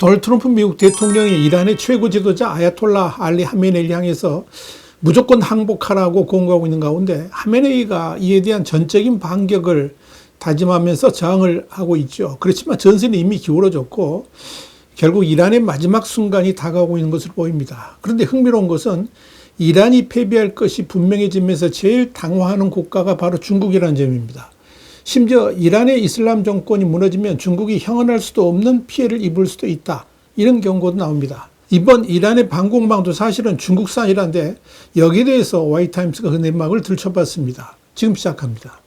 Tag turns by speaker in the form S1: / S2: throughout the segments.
S1: 도널드 트럼프 미국 대통령이 이란의 최고 지도자 아야톨라 알리 하메네이를 향해서 무조건 항복하라고 공고하고 있는 가운데 하메네이가 이에 대한 전적인 반격을 다짐하면서 저항을 하고 있죠. 그렇지만 전선이 이미 기울어졌고 결국 이란의 마지막 순간이 다가오고 있는 것으로 보입니다. 그런데 흥미로운 것은 이란이 패배할 것이 분명해지면서 제일 당황하는 국가가 바로 중국이라는 점입니다. 심지어 이란의 이슬람 정권이 무너지면 중국이 형언할 수도 없는 피해를 입을 수도 있다. 이런 경고도 나옵니다. 이번 이란의 방공망도 사실은 중국산이란데 여기에 대해서 와이타임스가 그 내막을 들춰봤습니다. 지금 시작합니다.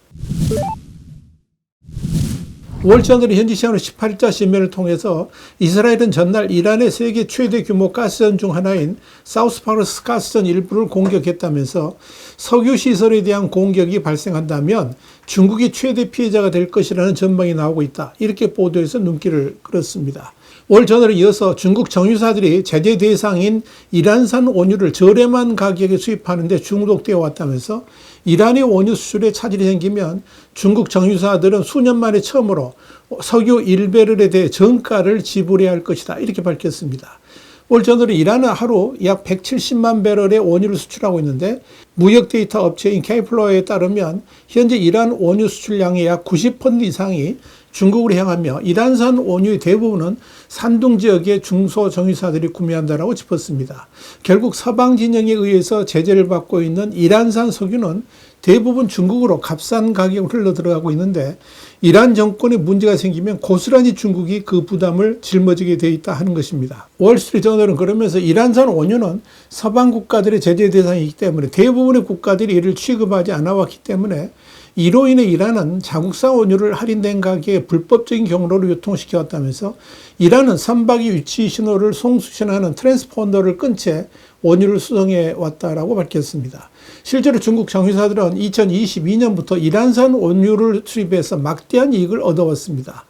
S1: 월저널이 현지 시간으로 18일자 신문을 통해서 이스라엘은 전날 이란의 세계 최대 규모 가스전 중 하나인 사우스파르스 가스전 일부를 공격했다면서 석유 시설에 대한 공격이 발생한다면 중국이 최대 피해자가 될 것이라는 전망이 나오고 있다. 이렇게 보도해서 눈길을 끌었습니다. 월저널에 이어서 중국 정유사들이 제재 대상인 이란산 원유를 저렴한 가격에 수입하는 데 중독되어 왔다면서 이란의 원유 수출에 차질이 생기면 중국 정유사들은 수년 만에 처음으로 석유 1배럴에 대해 정가를 지불해야 할 것이다. 이렇게 밝혔습니다. 월저널은 이란은 하루 약 170만 배럴의 원유를 수출하고 있는데 무역 데이터 업체인 케플러에 따르면 현재 이란 원유 수출량의 약 90% 이상이 중국으로 향하며 이란산 원유의 대부분은 산둥 지역의 중소정유사들이 구매한다라고 짚었습니다. 결국 서방 진영에 의해서 제재를 받고 있는 이란산 석유는 대부분 중국으로 값싼 가격으로 흘러들어가고 있는데 이란 정권에 문제가 생기면 고스란히 중국이 그 부담을 짊어지게 돼 있다 하는 것입니다. 월스트리트저널은 그러면서 이란산 원유는 서방 국가들의 제재 대상이기 때문에 대부분의 국가들이 이를 취급하지 않아 왔기 때문에 이로 인해 이란은 자국산 원유를 할인된 가격에 불법적인 경로로 유통시켜 왔다면서 이란은 선박의 위치 신호를 송수신하는 트랜스폰더를 끈 채 원유를 수송해 왔다라고 밝혔습니다. 실제로 중국 정유사들은 2022년부터 이란산 원유를 수입해서 막대한 이익을 얻어왔습니다.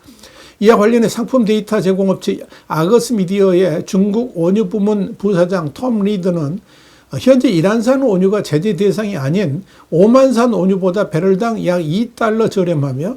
S1: 이와 관련해 상품 데이터 제공업체 아거스 미디어의 중국 원유 부문 부사장 톰 리드는 현재 이란산 원유가 제재 대상이 아닌 오만산 원유보다 배럴당 약 $2 저렴하며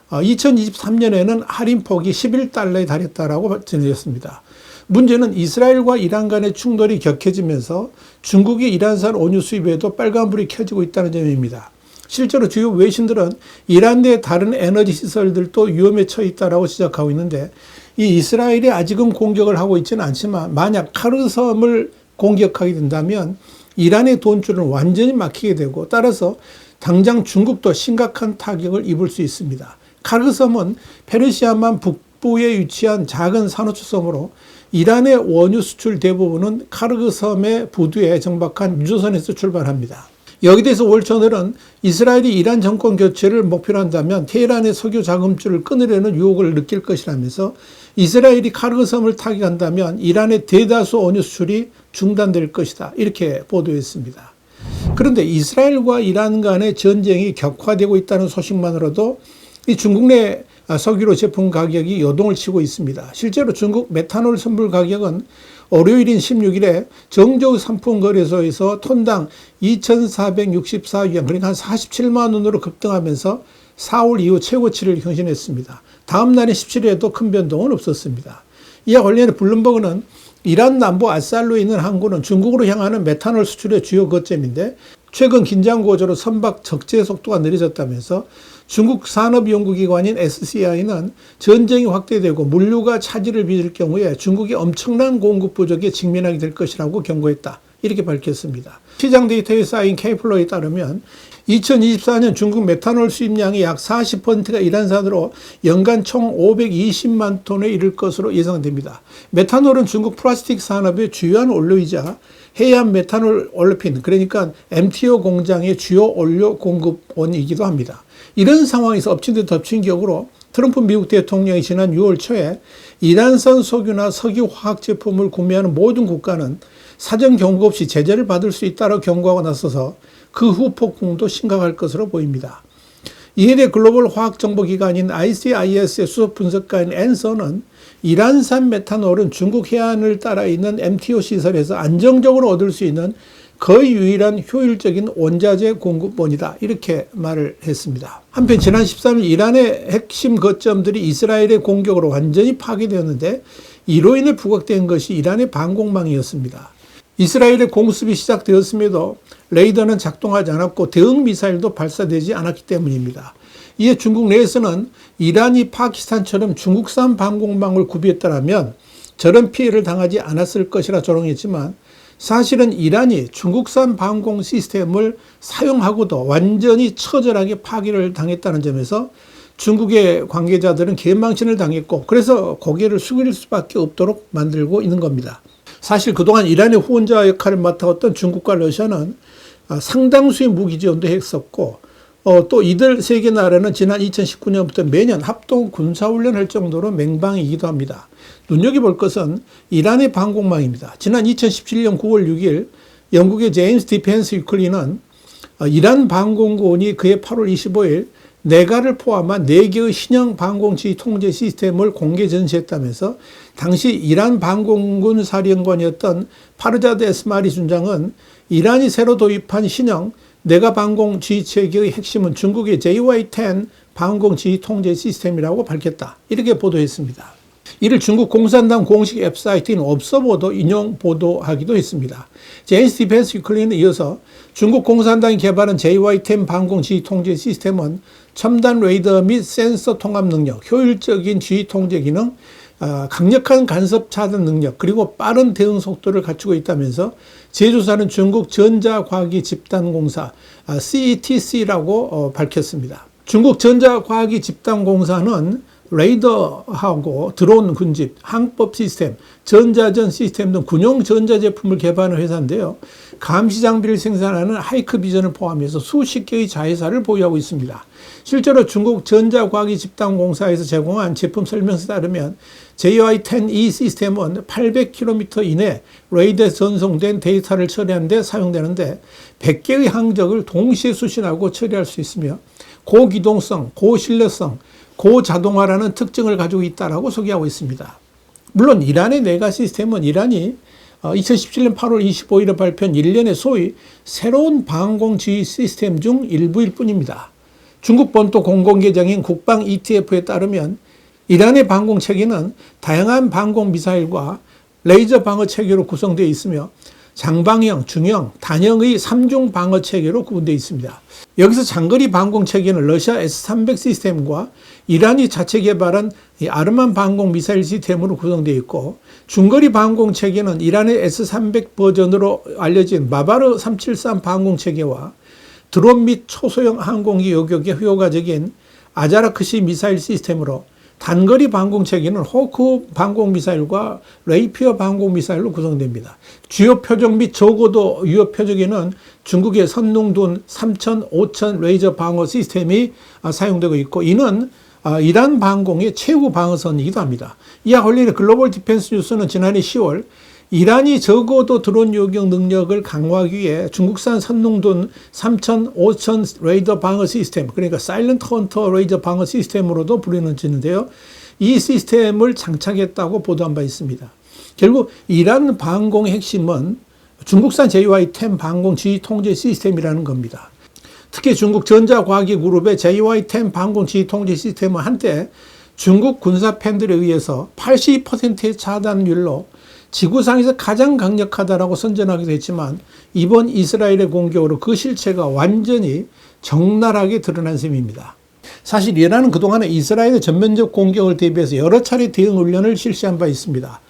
S1: 2023년에는 할인폭이 $11에 달했다라고 전해졌습니다. 문제는 이스라엘과 이란 간의 충돌이 격해지면서 중국의 이란산 원유 수입에도 빨간불이 켜지고 있다는 점입니다. 실제로 주요 외신들은 이란 내 다른 에너지 시설들도 위험에 처해 있다고 지적하고 있는데 이 이스라엘이 아직은 공격을 하고 있지는 않지만 만약 카르섬을 공격하게 된다면 이란의 돈줄은 완전히 막히게 되고 따라서 당장 중국도 심각한 타격을 입을 수 있습니다. 카르섬은 페르시아만 북부에 위치한 작은 산호초섬으로 이란의 원유 수출 대부분은 카르섬의 부두에 정박한 유조선에서 출발합니다. 여기에 대해서 월저널은 이스라엘이 이란 정권 교체를 목표로 한다면 테헤란의 석유 자금줄을 끊으려는 유혹을 느낄 것이라면서 이스라엘이 카르섬을 타격한다면 이란의 대다수 원유 수출이 중단될 것이다. 이렇게 보도했습니다. 그런데 이스라엘과 이란 간의 전쟁이 격화되고 있다는 소식만으로도 이 중국 내 석유로 제품 가격이 요동을 치고 있습니다. 실제로 중국 메탄올 선물 가격은 월요일인 16일에 정저우 상품거래소에서 톤당 2,464위안, 그러니까 한 47만 원으로 급등하면서 4월 이후 최고치를 경신했습니다. 다음 날인 17일에도 큰 변동은 없었습니다. 이와 관련해 블룸버그는 이란 남부 아살루에 있는 항구는 중국으로 향하는 메탄올 수출의 주요 거점인데 최근 긴장 고조로 선박 적재 속도가 느려졌다면서 중국 산업연구기관인 SCI는 전쟁이 확대되고 물류가 차질을 빚을 경우에 중국이 엄청난 공급 부족에 직면하게 될 것이라고 경고했다. 이렇게 밝혔습니다. 시장 데이터에 쌓인 케이플러에 따르면 2024년 중국 메탄올 수입량의 약 40%가 이란산으로 연간 총 520만 톤에 이를 것으로 예상됩니다. 메탄올은 중국 플라스틱 산업의 주요한 원료이자 해안 메탄올 올레핀, 그러니까 MTO 공장의 주요 원료 공급원이기도 합니다. 이런 상황에서 엎친 데 덮친 격으로 트럼프 미국 대통령이 지난 6월 초에 이란산 석유나 석유 화학 제품을 구매하는 모든 국가는 사전 경고 없이 제재를 받을 수 있다고 경고하고 나서서 그 후 폭풍도 심각할 것으로 보입니다. 이에 대해 글로벌 화학정보기관인 ICIS의 수석 분석가인 앤서는 이란산 메탄올은 중국 해안을 따라 있는 MTO 시설에서 안정적으로 얻을 수 있는 거의 유일한 효율적인 원자재 공급원이다. 이렇게 말을 했습니다. 한편 지난 13일 이란의 핵심 거점들이 이스라엘의 공격으로 완전히 파괴되었는데 이로 인해 부각된 것이 이란의 방공망이었습니다. 이스라엘의 공습이 시작되었음에도 레이더는 작동하지 않았고 대응 미사일도 발사되지 않았기 때문입니다. 이에 중국 내에서는 이란이 파키스탄처럼 중국산 방공망을 구비했더라면 저런 피해를 당하지 않았을 것이라 조롱했지만 사실은 이란이 중국산 방공 시스템을 사용하고도 완전히 처절하게 파괴를 당했다는 점에서 중국의 관계자들은 개망신을 당했고 그래서 고개를 숙일 수밖에 없도록 만들고 있는 겁니다. 사실 그동안 이란의 후원자 역할을 맡아왔던 중국과 러시아는 상당수의 무기 지원도 했었고 또 이들 세 개 나라는 지난 2019년부터 매년 합동 군사훈련할 정도로 맹방이기도 합니다. 눈여겨볼 것은 이란의 방공망입니다. 지난 2017년 9월 6일 영국의 제임스 디펜스 위클리는 이란 방공군이 그해 8월 25일 네가를 포함한 4개의 신형 방공지휘 통제 시스템을 공개 전시했다면서 당시 이란 방공군 사령관이었던 파르자드 에스마리 준장은 이란이 새로 도입한 신형 네가 방공 지휘 체계의 핵심은 중국의 JY-10 방공 지휘 통제 시스템이라고 밝혔다. 이렇게 보도했습니다. 이를 중국 공산당 공식 웹사이트인 업서보도 인용 보도하기도 했습니다. 제임스 디펜스 위클리는 이어서 중국 공산당이 개발한 JY-10 방공 지휘 통제 시스템은 첨단 레이더 및 센서 통합 능력, 효율적인 지휘 통제 기능, 강력한 간섭 차단 능력, 그리고 빠른 대응 속도를 갖추고 있다면서 제조사는 중국 전자과학기 집단공사 CETC라고 밝혔습니다. 중국 전자과학기 집단공사는 레이더하고 드론 군집, 항법 시스템, 전자전 시스템 등 군용 전자제품을 개발하는 회사인데요. 감시 장비를 생산하는 하이크비전을 포함해서 수십 개의 자회사를 보유하고 있습니다. 실제로 중국 전자과학기 집단공사에서 제공한 제품 설명서에 따르면 JY-10E 시스템은 800km 이내 레이더에 전송된 데이터를 처리하는 데 사용되는데 100개의 항적을 동시에 수신하고 처리할 수 있으며 고기동성, 고신뢰성, 고자동화라는 특징을 가지고 있다고 소개하고 있습니다. 물론 이란의 네가 시스템은 이란이 2017년 8월 25일에 발표한 일련의 소위 새로운 방공지휘 시스템 중 일부일 뿐입니다. 중국 본토 공공계정인 국방 ETF에 따르면 이란의 방공체계는 다양한 방공미사일과 레이저 방어체계로 구성되어 있으며 장방형, 중형, 단형의 3중 방어체계로 구분되어 있습니다. 여기서 장거리 방공체계는 러시아 S-300 시스템과 이란이 자체 개발한 아르만 방공미사일 시스템으로 구성되어 있고 중거리 방공체계는 이란의 S-300 버전으로 알려진 마바르 373 방공체계와 드론 및 초소형 항공기 요격에 효과적인 아자라크시 미사일 시스템으로 단거리 방공체계는 호크 방공미사일과 레이피어 방공미사일로 구성됩니다. 주요 표적 및 저고도 유효 표적에는 중국의 선릉둔 3000, 5000 레이저 방어 시스템이 사용되고 있고 이는 이란 방공의 최후 방어선이기도 합니다. 이와 관련해 글로벌 디펜스 뉴스는 지난해 10월 이란이 적어도 드론 요격 능력을 강화하기 위해 중국산 선릉둔 3000, 5000 레이더 방어 시스템, 그러니까 사일런트 헌터 레이더 방어 시스템으로도 불리는지는데요. 이 시스템을 장착했다고 보도한 바 있습니다. 결국 이란 방공의 핵심은 중국산 JY-10 방공 지휘 통제 시스템이라는 겁니다. 특히 중국 전자과학기 그룹의 JY-10 방공 지휘 통제 시스템은 한때 중국 군사 팬들에 의해서 80%의 차단율로 지구상에서 가장 강력하다라고 선전하기도 했지만 이번 이스라엘의 공격으로 그 실체가 완전히 적나라하게 드러난 셈입니다. 사실 이란은 그동안에 이스라엘의 전면적 공격을 대비해서 여러 차례 대응 훈련을 실시한 바 있습니다.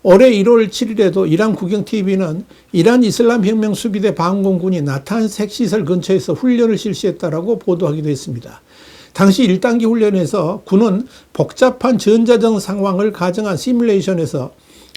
S1: 올해 1월 7일에도 이란 국영TV는 이란 이슬람혁명 수비대 방공군이 나탄스 핵시설 근처에서 훈련을 실시했다라고 보도하기도 했습니다. 당시 1단계 훈련에서 군은 복잡한 전자전 상황을 가정한 시뮬레이션에서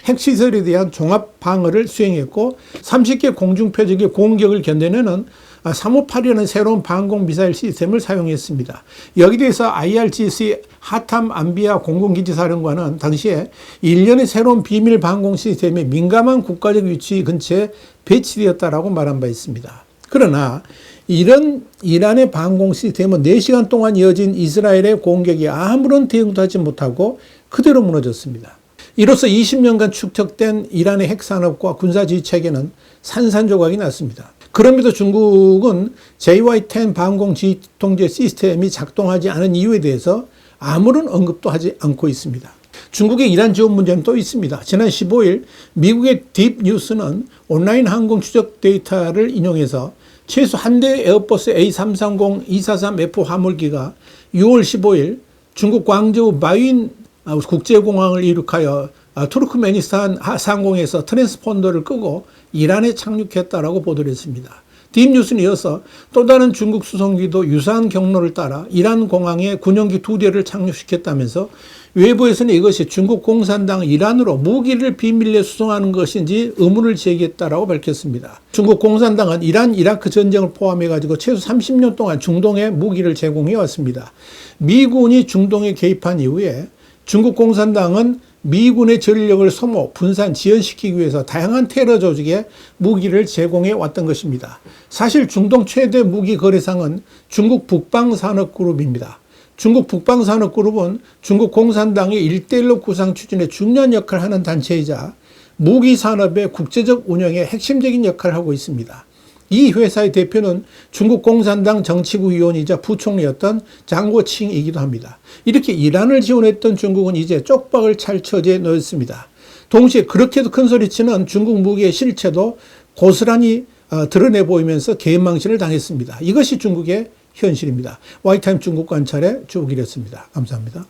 S1: 핵시설에 대한 종합 방어를 수행했고 30개 공중표적의 공격을 견뎌내는 358이라는 새로운 방공미사일 시스템을 사용했습니다. 여기에 대해서 IRGC 하탐 안비아 공군기지사령관은 당시에 일련의 새로운 비밀 방공 시스템이 민감한 국가적 위치 근처에 배치되었다라고 말한 바 있습니다. 그러나 이런 이란의 방공 시스템은 4시간 동안 이어진 이스라엘의 공격에 아무런 대응도 하지 못하고 그대로 무너졌습니다. 이로써 20년간 축적된 이란의 핵산업과 군사지휘체계는 산산조각이 났습니다. 그럼에도 중국은 JY-10 방공 지휘통제 시스템이 작동하지 않은 이유에 대해서 아무런 언급도 하지 않고 있습니다. 중국의 이란 지원 문제는 또 있습니다. 지난 15일 미국의 딥뉴스는 온라인 항공 추적 데이터를 인용해서 최소 한 대 에어버스 A330-243F 화물기가 6월 15일 중국 광저우 바윈 국제공항을 이륙하여 투르크메니스탄 상공에서 트랜스폰더를 끄고 이란에 착륙했다라고 보도를 했습니다. 딥뉴스는 이어서 또 다른 중국 수송기도 유사한 경로를 따라 이란 공항에 군용기 2대를 착륙시켰다면서 외부에서는 이것이 중국 공산당 이란으로 무기를 비밀리에 수송하는 것인지 의문을 제기했다라고 밝혔습니다. 중국 공산당은 이란 이라크 전쟁을 포함해 가지고 최소 30년 동안 중동에 무기를 제공해 왔습니다. 미군이 중동에 개입한 이후에 중국 공산당은 미군의 전력을 소모, 분산, 지연시키기 위해서 다양한 테러 조직에 무기를 제공해 왔던 것입니다. 사실 중동 최대 무기 거래상은 중국 북방산업그룹입니다. 중국 북방산업그룹은 중국 공산당의 1대1로 구상 추진에 중요한 역할을 하는 단체이자 무기 산업의 국제적 운영에 핵심적인 역할을 하고 있습니다. 이 회사의 대표는 중국 공산당 정치국 위원이자 부총리였던 장고칭이기도 합니다. 이렇게 이란을 지원했던 중국은 이제 쪽박을 찰 처지에 놓였습니다. 동시에 그렇게도 큰 소리치는 중국 무기의 실체도 고스란히 드러내 보이면서 개인망신을 당했습니다. 이것이 중국의 현실입니다. 와이타임 중국 관찰의 주옥이었습니다. 감사합니다.